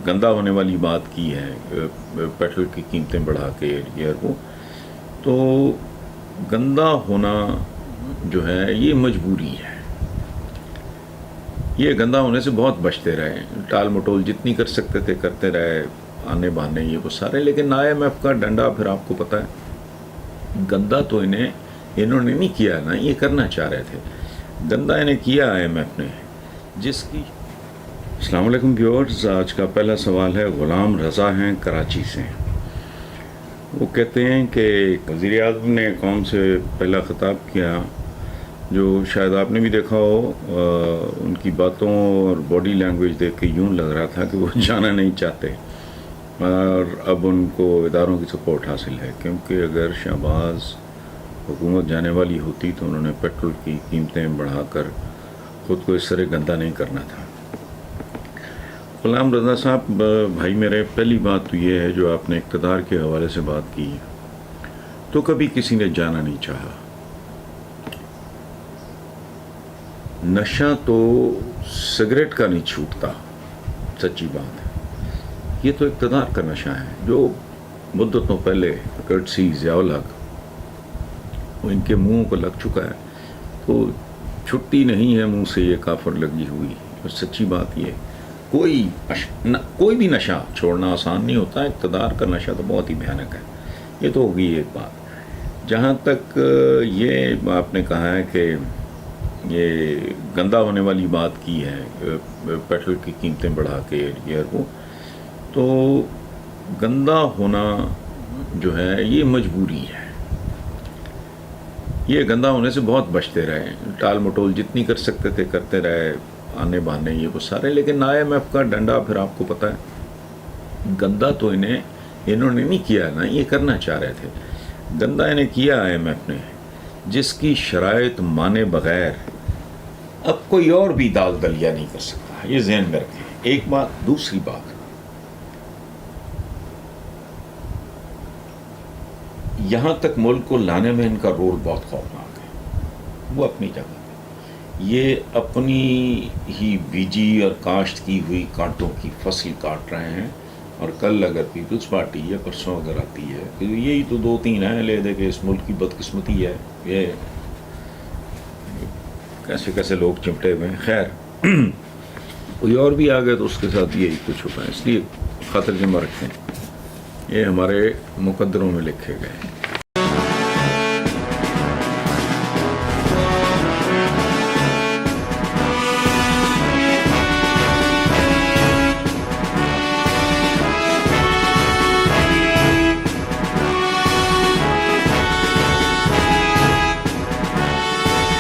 گندا ہونے والی بات کی ہے پیٹرول کی قیمتیں بڑھا کے یہ وہ، تو گندا ہونا جو ہے یہ مجبوری ہے. یہ گندا ہونے سے بہت بچتے رہے، ٹال مٹول جتنی کر سکتے تھے کرتے رہے، آنے بہانے یہ وہ سارے. لیکن IMF کا ڈنڈا پھر آپ کو پتہ ہے گندا تو انہوں نے نہیں کیا نا، یہ کرنا چاہ رہے تھے. گندا انہیں کیا IMF نے، جس کی. السلام علیکم ویورز. آج کا پہلا سوال ہے، غلام رضا ہیں کراچی سے. وہ کہتے ہیں کہ وزیر اعظم نے قوم سے پہلا خطاب کیا، جو شاید آپ نے بھی دیکھا ہو. ان کی باتوں اور باڈی لینگویج دیکھ کے یوں لگ رہا تھا کہ وہ جانا نہیں چاہتے، اور اب ان کو اداروں کی سپورٹ حاصل ہے. کیونکہ اگر شہباز حکومت جانے والی ہوتی تو انہوں نے پیٹرول کی قیمتیں بڑھا کر خود کو اس طرح گندا نہیں کرنا تھا. غلام رضا صاحب بھائی میرے، پہلی بات تو یہ ہے جو آپ نے اقتدار کے حوالے سے بات کی، تو کبھی کسی نے جانا نہیں چاہا. نشہ تو سگریٹ کا نہیں چھوٹتا، سچی بات ہے. یہ تو اقتدار کا نشہ ہے جو مدتوں پہلے کرٹسیز یا الگ وہ ان کے منہوں کو لگ چکا ہے، تو چھٹی نہیں ہے منہ سے یہ کافر لگی ہوئی. اور سچی بات یہ، کوئی بھی نشہ چھوڑنا آسان نہیں ہوتا. اقتدار کا نشہ تو بہت ہی بھیانک ہے. یہ تو ہوگی ایک بات. جہاں تک یہ آپ نے کہا ہے کہ یہ گندا ہونے والی بات کی ہے پیٹرول کی قیمتیں بڑھا کے یہ وہ، تو گندا ہونا جو ہے یہ مجبوری ہے. یہ گندا ہونے سے بہت بچتے رہے، ٹال مٹول جتنی کر سکتے تھے کرتے رہے، آنے بہانے یہ وہ سارے. لیکن IMF کا ڈنڈا پھر آپ کو پتہ ہے گندا تو انہوں نے نہیں کیا نا، یہ کرنا چاہ رہے تھے. گندا انہیں کیا IMF نے، جس کی شرائط مانے بغیر اب کوئی اور بھی دال دلیا نہیں کر سکتا. یہ ذہن میں رکھیں. ایک بات. دوسری بات، یہاں تک ملک کو لانے میں ان کا رول بہت خوفناک ہے. وہ اپنی جگہ پہ یہ اپنی ہی بیجی اور کاشت کی ہوئی کانٹوں کی فصل کاٹ رہے ہیں، اور کل اگر پیپلز پارٹی یا پرسوں اگر آتی ہے، یہی تو 2-3 ہیں لے دے کہ اس ملک کی بدقسمتی ہے، یہ کیسے کیسے لوگ چمٹے ہوئے ہیں. خیر کوئی اور بھی آ گئے تو اس کے ساتھ یہی کچھ ہوگا. اس لیے خاطر جمع رکھیں، یہ ہمارے مقدروں میں لکھے گئے ہیں.